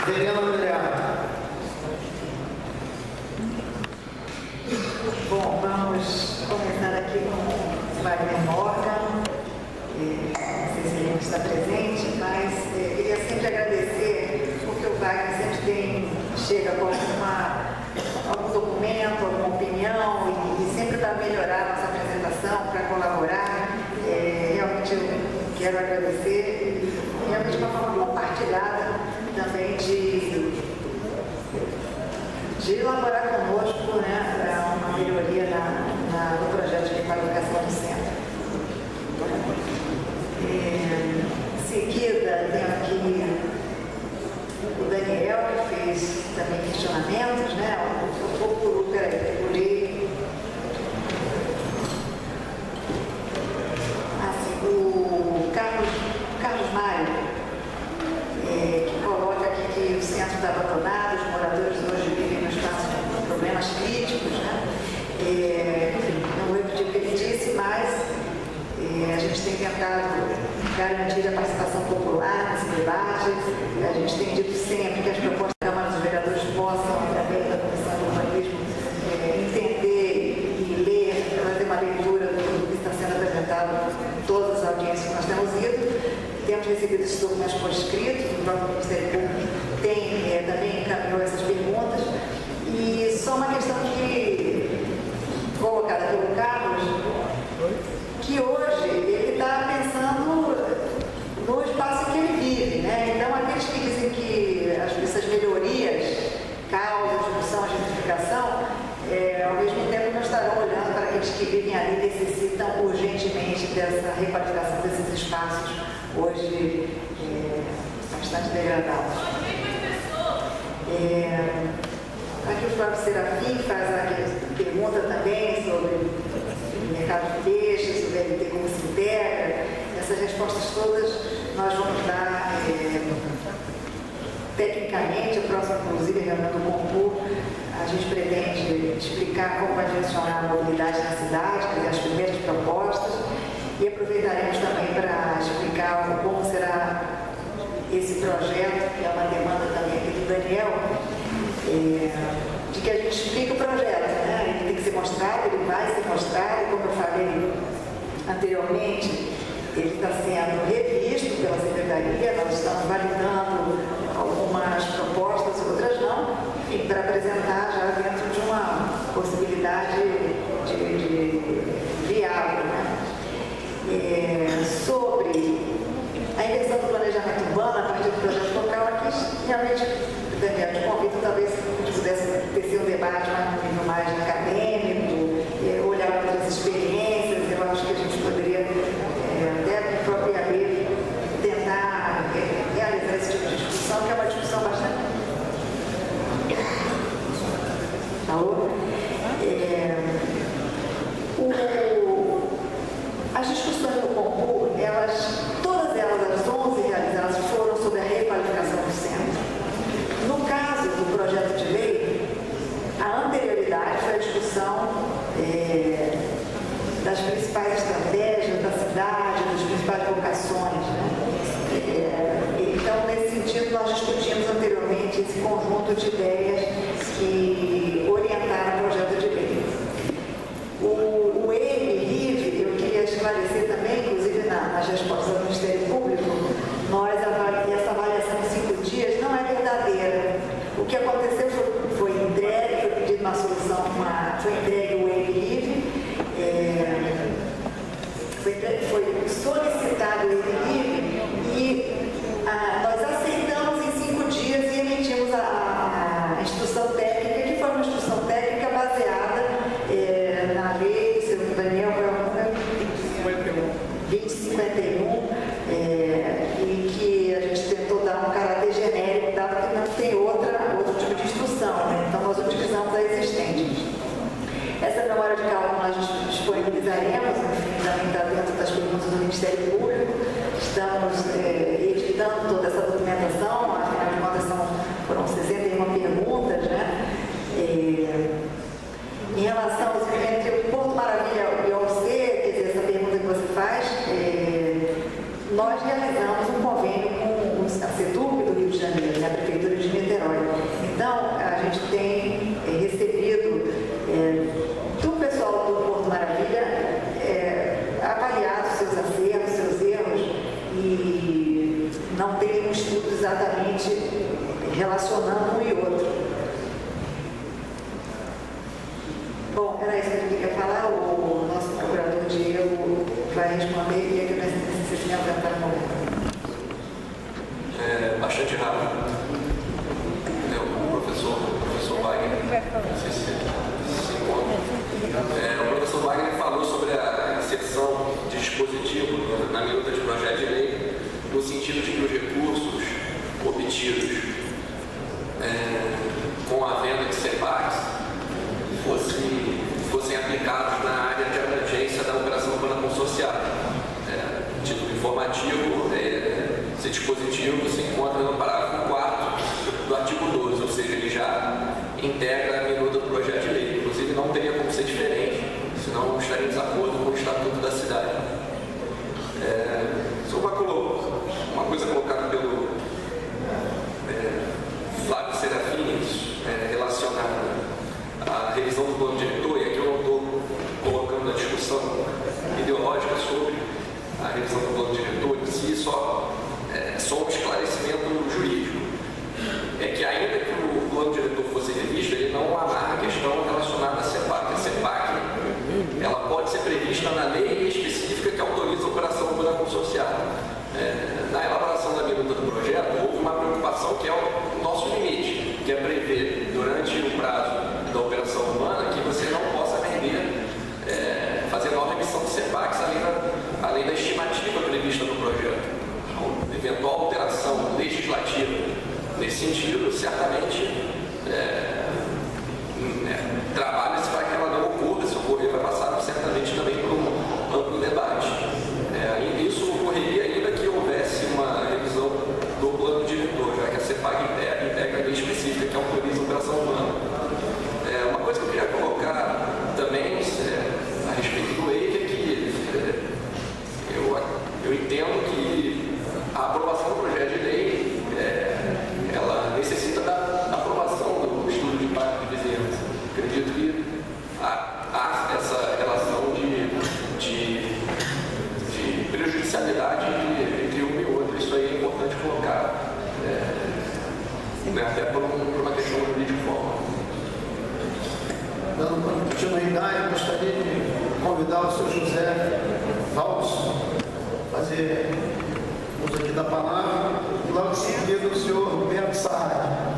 Verena André. Bom, vamos começar aqui com o Wagner Morgan. Não sei se ele está presente, mas queria sempre agradecer, porque o Wagner sempre chega com algum documento, alguma opinião, e sempre para melhorar a nossa apresentação, para colaborar. Realmente eu quero agradecer, realmente de uma forma compartilhada também de elaborar conosco, né, uma melhoria no projeto de qualificação do centro. Em seguida, tem aqui o Daniel, que fez também questionamentos, né? Assim, o Carlos Mário, que coloca aqui que o centro está abandonado, os moradores hoje vivem no espaço com problemas críticos, né? Não vou repetir o que ele disse, mas a gente tem tentado garantir a participação popular nesse debate. A gente tem dito sempre que as propostas da Câmara dos Vereadores possam, através da Comissão do Urbanismo, entender e ler, fazer uma leitura do que está sendo apresentado em todas as audiências que nós temos ido. Temos recebido esses documentos por escrito, o próprio Ministério Público também encaminhou essas perguntas. E só uma questão colocada pelo Carlos, que hoje ele está pensando no espaço em que ele vive, né? Então, aqueles que dizem que essas melhorias causam discussão, gentrificação, ao mesmo tempo não estarão olhando para aqueles que vivem ali e necessitam urgentemente dessa requalificação desses espaços hoje bastante degradados. Aqui o Flávio Serafim faz a pergunta também sobre o mercado de peixes, sobre o LT como se integra. Essas respostas todas nós vamos dar tecnicamente. O próximo, inclusive, reunião do concurso, a gente pretende explicar como vai direcionar a mobilidade na cidade, fazer as primeiras propostas, e aproveitaremos também para explicar como será esse projeto, que é uma demanda também aqui do Daniel, de que a gente explique o projeto, né? Ele tem que ser mostrado, ele vai ser mostrado, e como eu falei anteriormente, ele está sendo revisto pela Secretaria, nós estamos validando algumas propostas, outras não, enfim, para apresentar já dentro de uma possibilidade de viável, né? Sobre a inversão do planejamento urbano a partir do projeto local, aqui realmente, Daniel, te convido, talvez a gente pudesse ter um debate um nível mais acadêmico, olhar para outras experiências. Eu acho que a gente poderia, até no próprio IAB, tentar realizar esse tipo de discussão, que é uma discussão bastante... Alô? As discussões do concurso, todas elas, as 11 realizadas, foram sobre a requalificação do centro. No caso do projeto de lei, a anterioridade foi a discussão das principais estratégias da cidade, das principais vocações, né? Então, nesse sentido, nós discutimos anteriormente esse conjunto de ideias que orientaram o projeto de lei. O EME-LIVE, eu queria esclarecer também, inclusive nas respostas do Ministério Público, essa avaliação de 5 dias não é verdadeira. O que aconteceu foi entregue, foi pedido uma solução, foi entregue o EME-LIVE, foi solicitado o EME-LIVE e nós aceitamos em 5 dias e emitimos a instrução técnica, que foi uma instrução técnica baseada na lei, se o Daniel vai 2051, e que a gente tentou dar um caráter genérico, dado que não tem outro tipo de instrução, né? Então nós utilizamos a existente. Essa memória de cálculo nós disponibilizaremos, enfim, também está dentro das perguntas do Ministério Público. Estamos editando toda essa documentação, afinal de contas foram 61 perguntas, né? Em relação entre o Porto Maravilha e o OC, quer dizer, essa pergunta que você faz, nós realizamos um convênio com a CETURB do Rio de Janeiro, né? A Prefeitura de não tem um estudo exatamente relacionando um e outro. Bom, era isso que eu queria falar. O nosso procurador Diego vai responder e é que vocês me aguentar com bastante rápido. O professor Wagner, não sei se encontra. O professor Wagner falou sobre a inserção de dispositivo na minuta de projeto de lei, no sentido de que os recursos obtidos com a venda de CEPACs fossem aplicados na área de abrangência da operação urbana consociada. Título informativo, esse dispositivo se encontra no parágrafo 4º do artigo 12, ou seja, ele já integra a minuta do projeto de lei. Inclusive não teria como ser diferente, senão estaria em desacordo com o Estatuto da cidade. Só uma coisa colocada pelo Flávio Serafins, relacionada à revisão do plano diretor, e aqui eu não estou colocando a discussão ideológica sobre a revisão do plano diretor em si, só um esclarecimento jurídico. É que ainda que o plano diretor fosse revisto, ele não amarra a questão relacionada à CEPAC. A CEPAC, ela pode ser prevista na lei específica que autoriza a operação urbana consociada. Na elaboração da minuta do projeto, houve uma preocupação que é o nosso limite, que é prever, durante o prazo da operação urbana, que você não possa vender, fazer nova emissão de CEPACs além da estimativa prevista no projeto. Então, eventual alteração legislativa nesse sentido, certamente trabalha-se para que ela não ocorra. Se ocorrer, vai passar certamente também por um amplo debate. Isso ocorreria ainda que houvesse uma revisão do plano diretor, já que a CEPAC integra a lei específica que autoriza a operação urbana. Uma coisa que eu queria colocar também a respeito do EIC é que eu entendo que a aprovação do projeto de lei ela necessita da aprovação do estudo de impacto de vizinhança. Acredito que há essa relação de prejudicialidade entre um e outro. Isso aí é importante colocar, até por uma questão jurídica formal. Dando continuidade, gostaria de convidar o senhor José Valso a fazer uso aqui da palavra, e logo em seguida o senhor Roberto Sarra.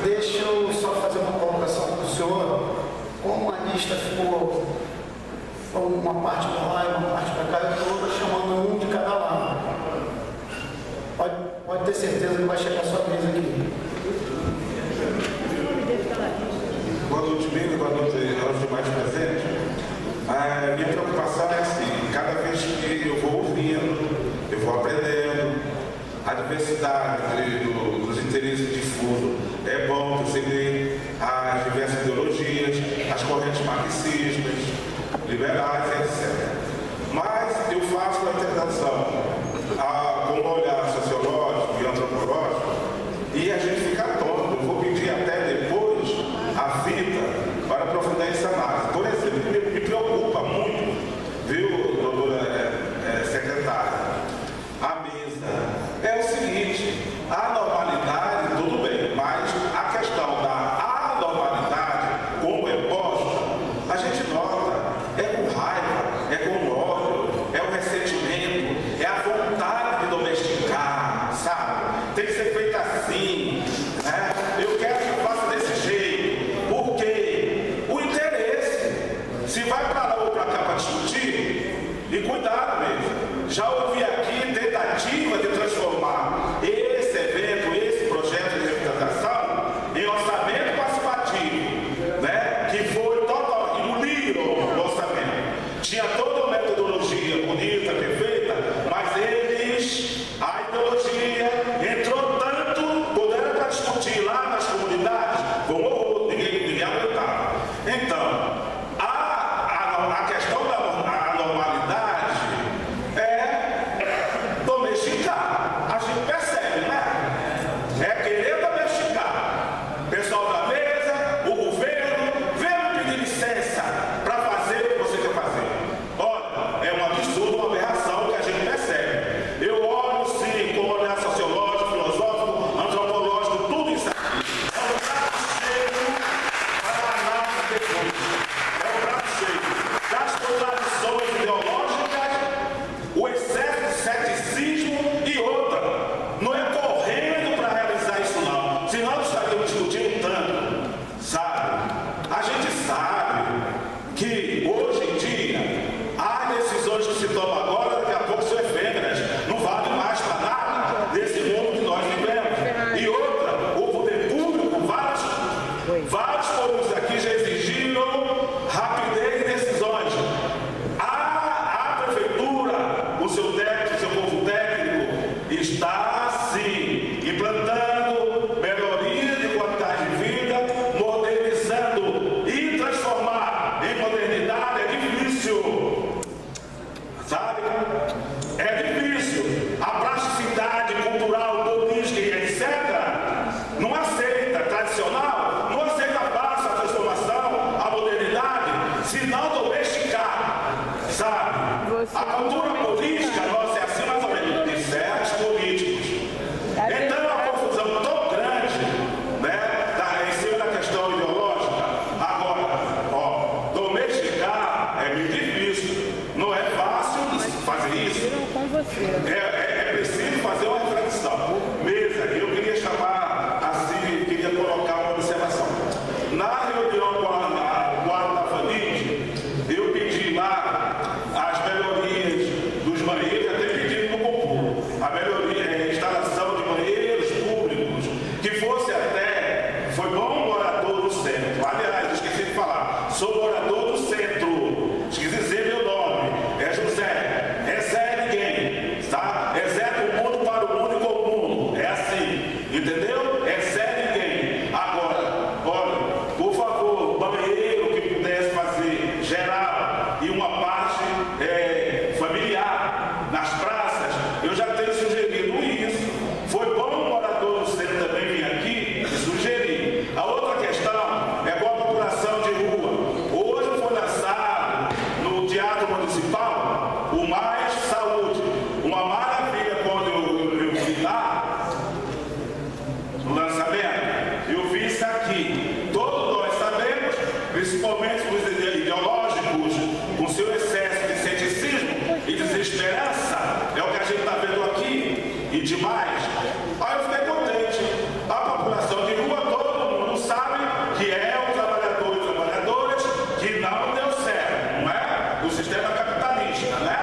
Deixa eu só fazer uma colocação para o senhor. Como a lista ficou uma parte para lá e uma parte para cá, eu estou chamando um de cada lado. Pode ter certeza que vai chegar a sua vez aqui. Boa noite, bem, boa noite aos demais presentes. A minha preocupação é assim: cada vez que eu vou ouvindo, eu vou aprendendo, a diversidade dos interesses difusos é bom perceber as diversas ideologias, as correntes marxistas, liberais, etc. Mas eu faço a interpretação com um olhar sociológico e antropológico e a gente fica tonto. Eu vou pedir até depois a fita para aprofundar essa análise. Por exemplo, me preocupa muito, viu, doutora secretária, a mesa. É o seguinte: a normalidade, tudo bem, mas a questão da anormalidade, como é posta, a gente nota, é com raiva, é com ódio, é o ressentimento, é a vontade de domesticar, sabe? Tem que ser feito assim, né? Eu quero que faça desse jeito, porque o interesse, se vai para lá ou para cá para discutir, e cuidado mesmo, já ouvi aqui tentativa de transformar esse evento, esse projeto de representação em orçamento participativo, né? Que foi total, engoliram o orçamento. Tinha toda uma metodologia bonita, perfeita, mas a ideologia entrou tanto, quando era para discutir lá nas comunidades, como ninguém aguentava. Então, a que hoje em dia as decisões que se tomam agora, daqui a pouco são efêmeras, não valem mais para nada nesse mundo que nós vivemos. E outra, o poder público, vários povos aqui já exigiram rapidez em decisões. A prefeitura, o seu técnico, o seu povo técnico, está sim implantando melhoria de qualidade de vida, modernizando e transformar em modernidade é difícil, sabe? É difícil. A plasticidade cultural, política e etc. não aceita tradicional, não aceita fácil a transformação, a modernidade, se não domesticar, sabe? A cultura política nossa é assim mais ou menos, de certos políticos. Então é uma confusão tão grande, né, em cima da questão ideológica. Agora, domesticar é muito difícil, não é fácil fazer isso. É preciso fazer uma reflexão. Mesa, eu queria chamar assim, queria colocar uma observação. Na reunião com a guarda da FANIT, eu pedi lá as melhorias dos banheiros, até pedi no concurso, a melhoria, a instalação de banheiros públicos, que fosse até, foi bom morador do centro. Aliás, esqueci de falar, sou morador do centro, esqueci de dizer meu nome, é José, é Zé ninguém, tá? É Zé do mundo para o mundo e com o mundo, é assim, entendeu? É Zé ninguém. Agora, olha, por favor, banheiro que pudesse fazer geral e uma parte familiar nas praças, eu já tenho sugerido isso. Foi bom o morador do centro também vir aqui e sugerir. A outra questão é com a população de rua. Hoje foi lançado no Teatro Municipal o Mais Saúde. Uma maravilha quando eu vi lá no lançamento. Eu vi isso aqui. Todos nós sabemos, principalmente os ideológicos, com seu excesso de ceticismo e desesperança, é o que a gente está vendo aqui e demais. Aí eu fiquei contente. A população de rua, todo mundo sabe que é o trabalhador e trabalhadoras que não deu certo, não é? O sistema capitalista, né?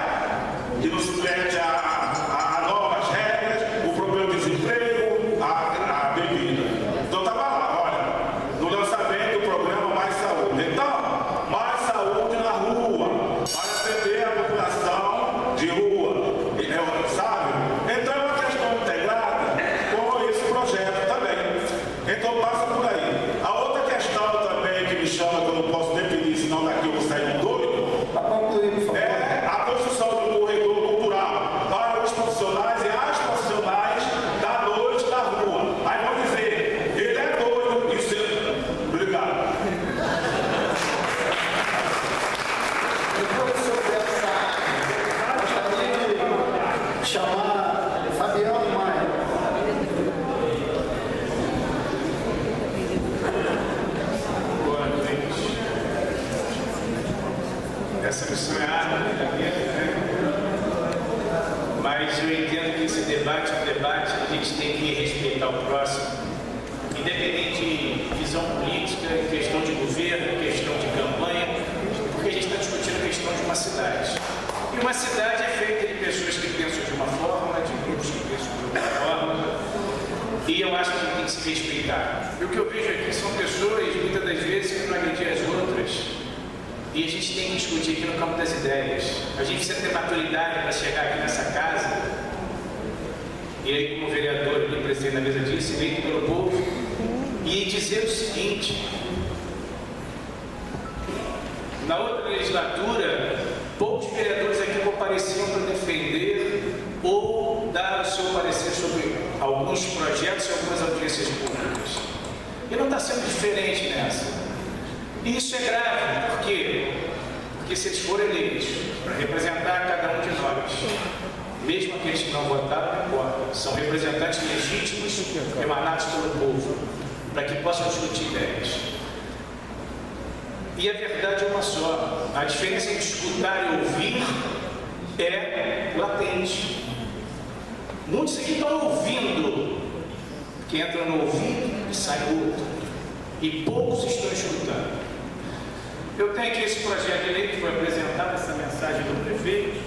Que nos mete a novas regras, o problema do desemprego, a bebida. Então estava lá, olha, no lançamento do programa Mais Saúde. Então, mais saúde na rua, para atender a população de rua, sabe? Então é uma questão integrada com esse projeto também. Então passa por aí. A outra questão também que me chama, que eu não posso nem pedir, senão daqui eu vou sair doido, Para concluir, por favor. é a construção do corredor cultural para os profissionais e as profissionais da noite da rua. Aí vão dizer, ele é doido, isso é... Obrigado. Depois do seu deputado, gostaria de chamar Fabiano Maia. Boa noite. Essa missão é árdua, né? Mas eu entendo que esse debate é um debate que a gente tem que respeitar o próximo, independente de visão política, questão de governo, questão de campanha, porque a gente está discutindo a questão de uma cidade. E uma cidade é feita de pessoas que pensam de uma forma, de grupos que pensam de outra forma, e eu acho que a gente tem que se respeitar. E o que eu vejo aqui são pessoas, muitas das vezes, que não agredem as outras. E a gente tem que discutir aqui no campo das ideias. A gente precisa ter maturidade para chegar aqui nessa casa. E aí, como vereador e presidente da mesa disse, eleito pelo povo, e dizer o seguinte: na outra legislatura, poucos vereadores aqui compareciam para defender ou dar o seu parecer sobre alguns projetos e algumas audiências públicas. E não está sendo diferente nessa. E isso é grave, por quê? Porque se eles forem eleitos para representar cada um de nós, mesmo aqueles que não votaram, não importa, são representantes legítimos emanados pelo povo, para que possam discutir ideias. E a verdade é uma só. A diferença entre escutar e ouvir é latente. Muitos aqui estão ouvindo, que entram no ouvido e saem no outro. E poucos estão escutando. Eu tenho aqui esse projeto de lei que foi apresentado, essa mensagem do prefeito.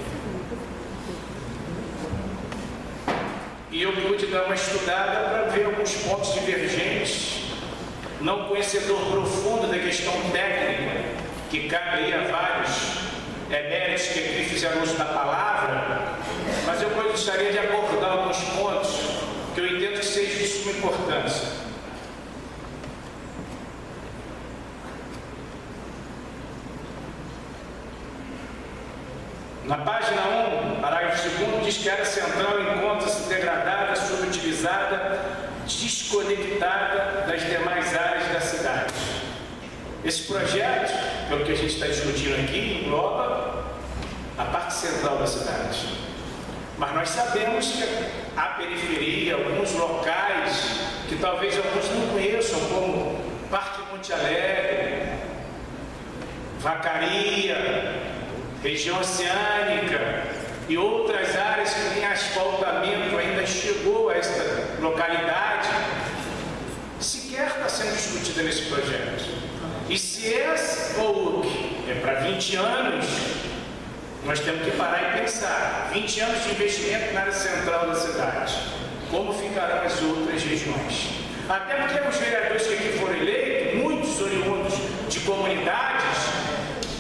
E eu pude dar uma estudada para ver alguns pontos divergentes. Não conhecedor profundo da questão técnica, que cabe aí a vários eméritos que aqui fizeram uso da palavra, mas eu gostaria de abordar alguns pontos que eu entendo que sejam de suma importância. Na página 1, parágrafo 2º, diz que a área central encontra-se degradada, subutilizada, desconectada das demais áreas da cidade. Esse projeto, pelo que a gente está discutindo aqui, engloba a parte central da cidade. Mas nós sabemos que a periferia, alguns locais que talvez alguns não conheçam, como Parque Monte Alegre, Vacaria, região oceânica e outras áreas que nem asfaltamento ainda chegou a esta localidade, sequer está sendo discutida nesse projeto. E se esse OUC é para 20 anos, nós temos que parar e pensar, 20 anos de investimento na área central da cidade, como ficarão as outras regiões? Até porque os vereadores que aqui foram eleitos, muitos oriundos de comunidades,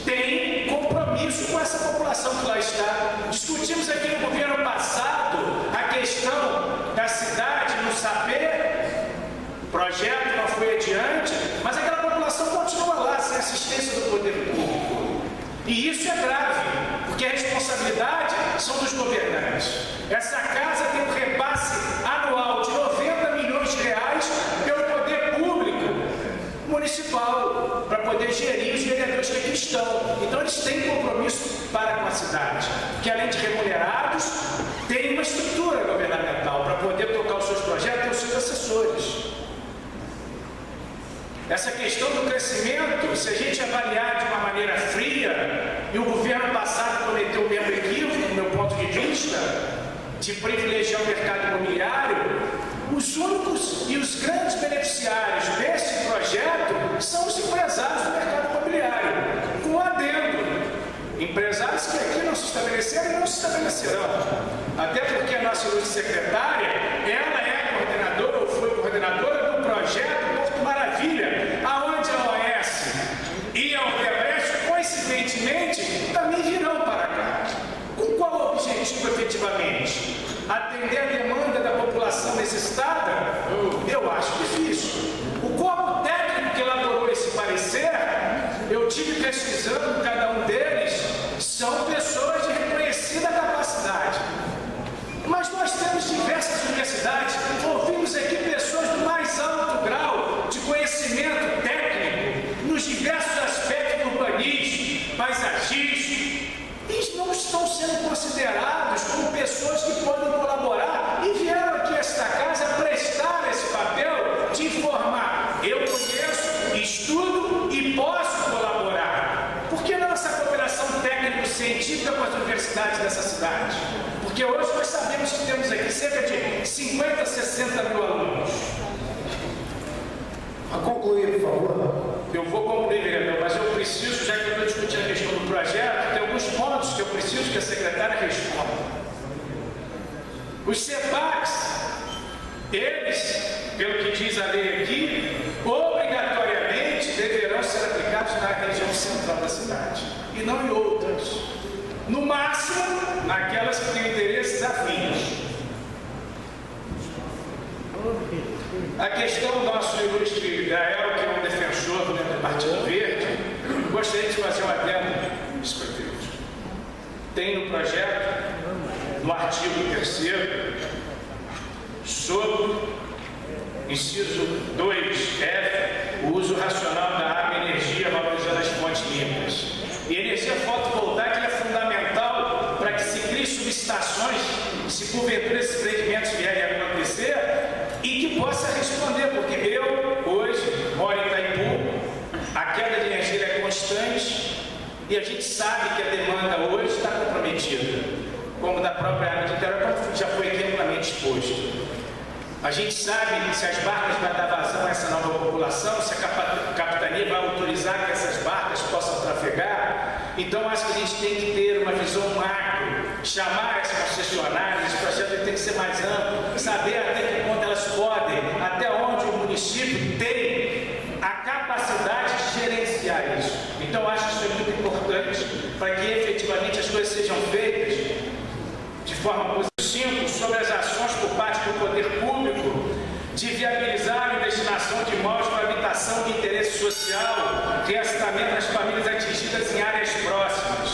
têm compromisso com essa população que lá está. Discutimos aqui no governo passado a questão da cidade no saber, o projeto não foi adiante, mas aquela população continua lá, sem assistência do poder público. E isso é grave, porque a responsabilidade são dos governantes. Essa casa tem um repasse anual de 90 milhões de reais pelo poder público municipal, para poder gerir os vereadores que aqui estão. Então eles têm compromisso para com a cidade, que além de remunerados, tem uma estrutura governamental para poder tocar os seus projetos e os seus assessores. Essa questão do crescimento, se a gente avaliar de uma maneira fria, e o governo passado cometeu o mesmo equívoco, do meu ponto de vista, de privilegiar o mercado imobiliário, os únicos e os grandes beneficiários desse projeto são os empresários do mercado imobiliário, com adendo. Empresários que aqui não se estabeleceram e não se estabelecerão. Até porque a nossa ilustre secretária, ela é coordenadora, ou foi coordenadora do projeto Porto Maravilha, aonde a OAS e a Odebrecht, coincidentemente, também virão para cá. Com qual objetivo, efetivamente? Atender a demanda da população necessitada? Eu acho difícil. O corpo técnico que elaborou esse parecer, eu tive pesquisando cada um deles, são pessoas de reconhecida capacidade. Mas nós temos diversas universidades, ouvimos aqui pessoas do mais alto grau de conhecimento técnico, nos diversos aspectos urbanísticos, paisagistas, eles não estão sendo considerados como pessoas que podem colaborar e vieram aqui a esta casa prestar esse papel de informar. Eu conheço, estudo e posso colaborar. Por que não essa cooperação técnico-científica com as universidades dessa cidade? Porque hoje nós sabemos que temos aqui cerca de 50, 60 mil alunos. A concluir, por favor. Eu vou concluir, vereador, mas eu preciso, já que eu estou discutindo a questão do projeto, tem alguns pontos que eu preciso que a secretária responda. Os CEPACs, eles, pelo que diz a lei aqui, obrigatoriamente deverão ser aplicados na região central da cidade, e não em outras. No máximo, naquelas que têm interesses afins. A questão do nosso ilustre Gael, que é um defensor do Partido Verde, gostaria de fazer um adendo, prefeito. Tem no projeto, no artigo 3º, sobre inciso 2F, o uso racional da água e energia valorizando as fontes limpas. E a energia fotovoltaica é fundamental para que se criem subestações, se porventura esses empreendimentos vierem a acontecer, e que possa responder, porque eu, hoje, moro em Itaipu, a queda de energia é constante, e a gente sabe que a demanda hoje está comprometida, como da própria área de Niterói, como já foi aqui amplamente exposto. A gente sabe que se as barcas vão dar vazão a essa nova população, se a capitania vai autorizar que essas barcas possam trafegar. Então, acho que a gente tem que ter uma visão macro, chamar as concessionárias, esse projeto tem que ser mais amplo, saber até que ponto elas podem, até onde o município tem a capacidade de gerenciar isso. Então, acho que isso é muito importante para que efetivamente as coisas sejam feitas de forma positiva. Sobre as ações por parte do poder público de viabilizar a destinação de imóveis para habitação de interesse social, reassentamento das famílias atingidas em áreas próximas.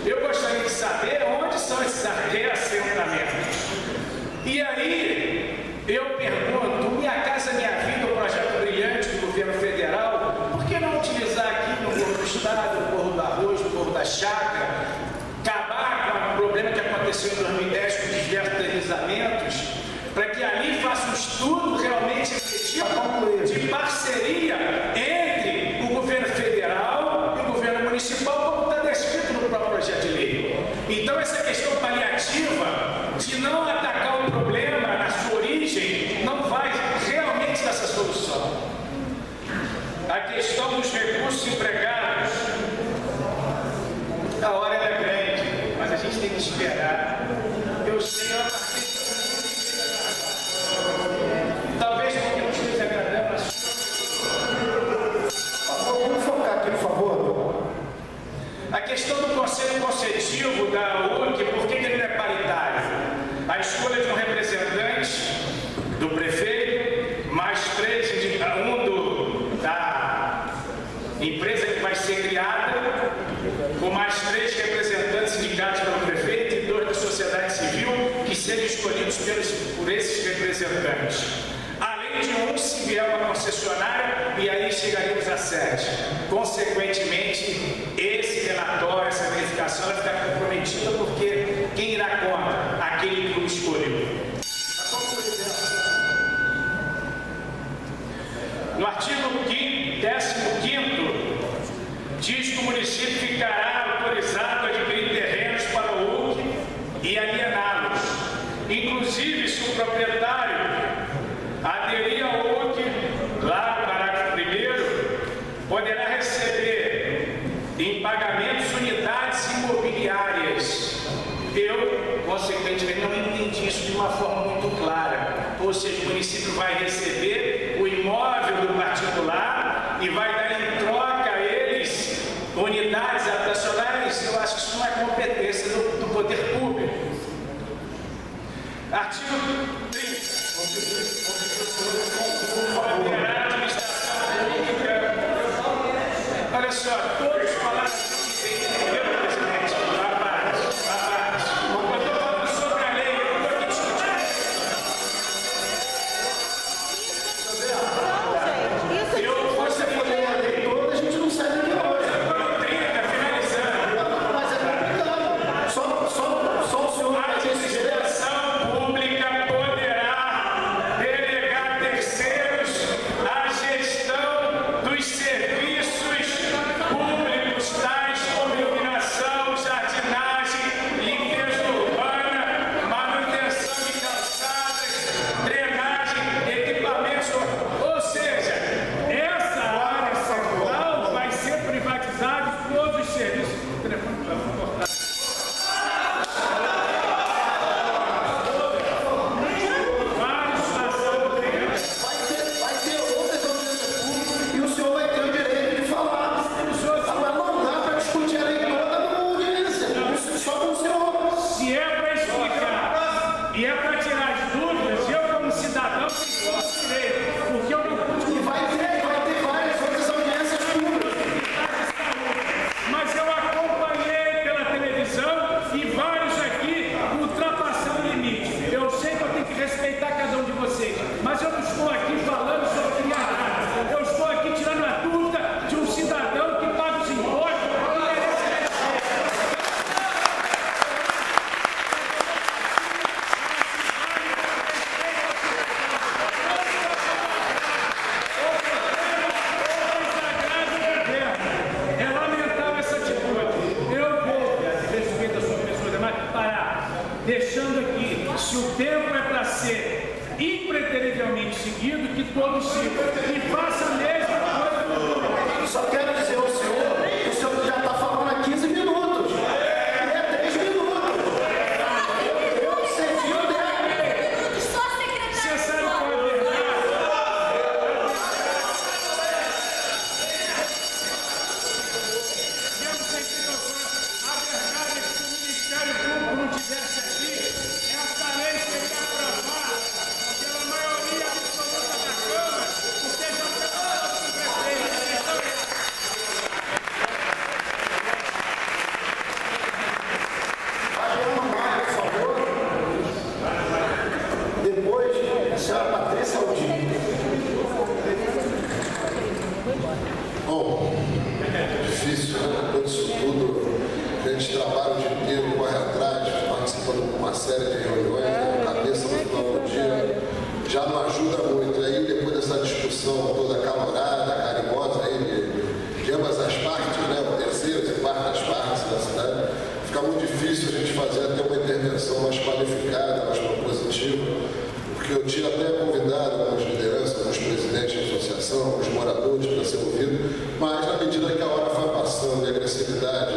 Eu gostaria de saber onde são esses reassentamentos. E aí, eu pergunto, Minha Casa Minha Vida, o projeto brilhante do governo federal, por que não utilizar aqui no Morro do Estado, no Morro do Arroz, no Morro da Chácara, acabar com o problema que aconteceu em 2010 com diversos deslizamentos, para que ali faça um estudo realmente efetivo de parceria entre o governo federal e o governo municipal, como está descrito no próprio projeto de lei. Então, essa questão paliativa de não atacar o problema na sua origem não vai realmente dessa solução. A questão dos recursos empregados, a hora é grande, mas a gente tem que esperar. Eu sei, talvez porque não esteja agradando, mas vamos focar aqui, por favor. a questão do conselho concetivo da URC, por que ele não é paritário? A escolha de um representante do prefeito, mais 3, da empresa que vai ser criada, com mais 3 representantes indicados pelo prefeito e 2 da sociedade civil, que sejam escolhidos por esses representantes. Além de um, se vier uma concessionária, e aí chegaremos a 7. Consequentemente, esse relatório, essa verificação vai ficar comprometida, porque quem irá contra? Aquele que o escolheu. No artigo 15º, diz que o município ficará autorizado a adquirir terrenos para o URC e aliená-los. Inclusive, se o proprietário aderir ao URC, lá no parágrafo 1º, poderá receber em pagamentos unidades imobiliárias. Eu, consequentemente, não entendi isso de uma forma muito clara. Ou seja, o município vai receber o imóvel do particular e vai dar em troca a eles unidades habitacionais. Eu acho que isso não é competência do poder público. Artigo 30. Poderá a administração pública. Olha só, todos falaram que tem dinheiro, presidente. Rapaz. Eu estou falando sobre a lei, eu não estou aqui discutindo. Eu gostaria de ler a lei toda, a gente não sabe o que é hoje. Mas é complicado. Só o senhor vai ter esse direito. Pública poderá delegar terceiros a gestão dos serviços públicos, tais como iluminação, jardinagem, limpeza urbana, manutenção de calçadas, drenagem, equipamentos. Ou seja, essa área central vai ser privatizada e todos os serviços. O telefone vai cortar. Vai ter outras audiências públicas e o senhor vai ter o direito de falar. Agora não dá para discutir a lei toda numa audiência, só com o senhor. Se é para explicar e é para tirar as dúvidas, eu como cidadão tenho todo o direito, porque eu não pude. E vai ter várias outras audiências públicas. Mas eu acompanhei pela televisão e vários aqui ultrapassando o limite. Eu sei que eu tenho que respeitar cada um de vocês, mas eu não estou aqui falando sobre criar nada. Eu estou aqui tirando a dúvida de um cidadão que paga os impostos e merece respeito. É lamentável essa atitude. Eu vou, respeito a sua pessoa, mas parar, deixando aqui, se o tempo é para ser impreterivelmente seguido, que todos sigam. E faça a mesma coisa. Só quero dizer ao senhor que o senhor já participando de uma série de reuniões, a cabeça no final do dia já não ajuda muito. E aí, depois dessa discussão toda calorada, carinhosa aí, de ambas as partes, né, terceiras e quartas partes da cidade, fica muito difícil a gente fazer até uma intervenção mais qualificada, mais propositiva, porque eu tinha até convidado algumas lideranças, alguns presidentes de associação, alguns moradores para ser ouvido, mas na medida que a hora vai passando e a agressividade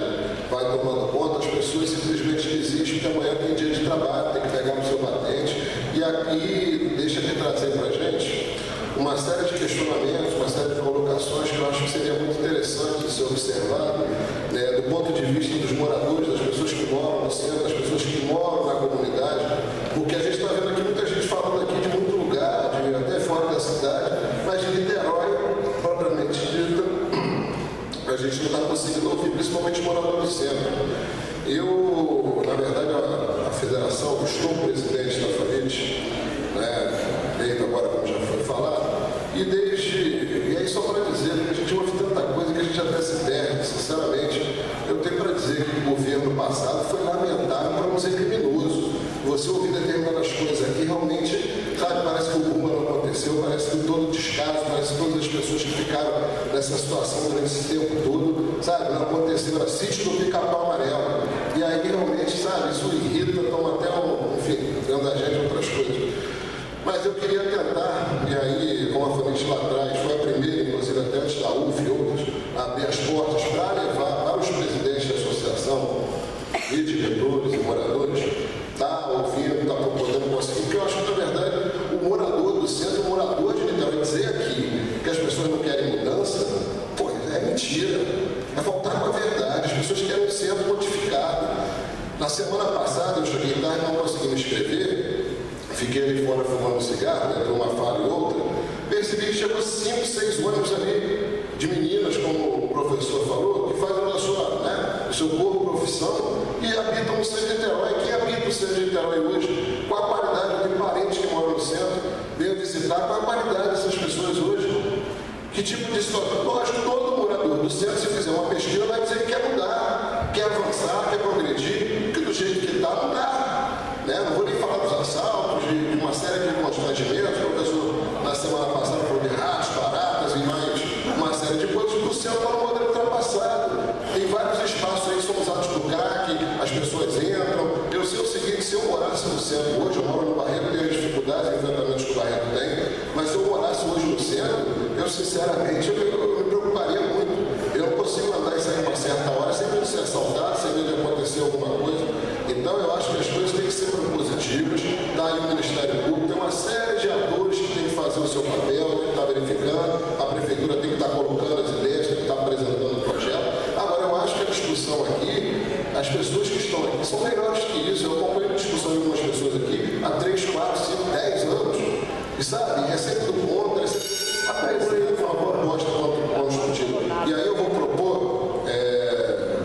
vai tomando conta, as pessoas simplesmente desistem que amanhã tem dia de trabalho, tem que pegar no seu batente, e aqui deixa de trazer para a gente uma série de questionamentos, uma série de colocações que eu acho que seria muito interessante de ser observado, né, do ponto de vista dos moradores, das pessoas que moram no centro, das pessoas que moram na comunidade, porque a gente está vendo aqui muita gente falando aqui de muito lugar, de até fora da cidade, mas de Niterói, propriamente dita, a gente não está conseguindo ouvir, principalmente moradores do centro. Eu, na verdade, a federação, eu estou presidente da FAMIT, né, desde agora, como já foi falado, e aí só para dizer que a gente ouve tanta coisa que a gente até se perde, sinceramente. Eu tenho para dizer que o governo passado foi lamentável, para não dizer criminoso. Você ouvir determinadas coisas aqui, realmente, sabe, parece que o Puma não aconteceu, parece que todo descaso, parece que todas as pessoas que ficaram nessa situação durante esse tempo todo, sabe, não aconteceu, era sítio do Pica-Pau Amarelo. E aí, realmente, sabe, isso irrita, toma até enfim, dentro da gente outras coisas. Mas eu queria tentar, e aí, como a FAMIT lá atrás, foi a primeira, inclusive até antes da UF e outros, a abrir as portas para levar para os presidentes da associação, e diretores e moradores, está ouvindo, está podendo conseguir, porque eu acho que, na verdade, o morador do centro, o morador de Niterói, dizer aqui que as pessoas não querem mudança, pô, é mentira, é faltar com a verdade, as pessoas querem um centro modificado. Na semana passada, eu cheguei tarde e não consegui me inscrever, fiquei ali fora fumando cigarro, entre uma fala e outra, percebi que chegou 5, 6 ônibus ali de meninas, como o professor falou, que fazem o seu corpo profissão e habitam o centro de Niterói. Quem habita o centro de Niterói hoje? Qual a qualidade? Eu tenho parentes que moram no centro, venho visitar, qual a qualidade dessas pessoas hoje? Que tipo de situação? Lógico, todo morador do centro, se fizer uma pesquisa, vai dizer que quer mudar, quer avançar, quer progredir, porque do jeito que está, não dá. Né? Não vou nem falar dos assaltos, de uma série de constrangimentos. O professor, na semana passada, falou de ratos, baratas e mais uma série de coisas. O centro está no modelo ultrapassado. Tem vários espaços aí que são usados para o crack, as pessoas entram. Eu sei o seguinte, se eu morasse no centro hoje, eu moro no Barreto, tenho as dificuldades e enfrentamentos que o Barreto tem, mas se eu morasse hoje no centro, eu sinceramente, eu me preocuparia muito. Eu não consigo andar e sair uma certa hora sem medo de ser assaltado, sem medo de acontecer alguma coisa. Então eu acho que as coisas têm que ser propositivas. Está aí o Ministério Público, tem uma série de atores que têm que fazer o seu papel, tem que estar verificando, a Prefeitura tem que estar colocando as ideias, tem que estar apresentando o projeto. Agora, eu acho que a discussão aqui, as pessoas que estão aqui são melhores que isso. Eu acompanho a discussão de algumas pessoas aqui há 3, 4, 5, 10 anos. E sabe, é sempre do contra, é sempre apresentando uma proposta construtiva. E aí eu vou propor,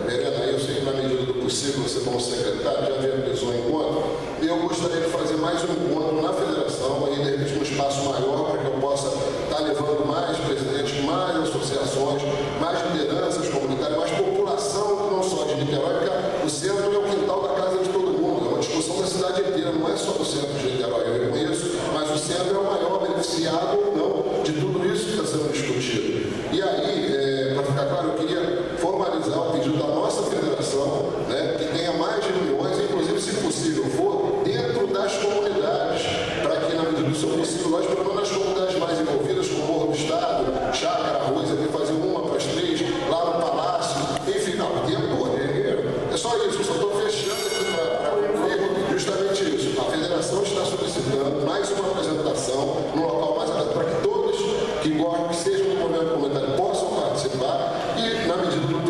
Verena, eu sei que na medida do possível você como secretário já viabilizou um encontro, e eu gostaria de fazer mais um encontro na federação, aí de repente um espaço maior para que eu possa estar levando mais presidentes, mais associações, mais lideranças comunitárias, mais população, não só de Niterói, porque o centro é o quintal da casa de todo mundo, é uma discussão da cidade inteira, não é só do centro de Niterói, eu reconheço, mas o centro é o maior beneficiado ou não de tudo isso que está sendo discutido. E aí, para ficar claro, eu queria formalizar o pedido da nossa federação, né, que tenha mais reuniões, inclusive, se possível for, dentro das comunidades, para que, na medida do seu possível, nós, pelo menos nas comunidades mais envolvidas, como o Morro do Estado, Chácara, Arroz, até fazer uma para as 3, lá no Palácio, enfim, não, tempo, é só isso, eu só estou fechando aqui para justamente isso. A federação está solicitando mais uma apresentação no local mais adequado, para que todos que gostam, que sejam do movimento comunitário, possam participar e, na medida do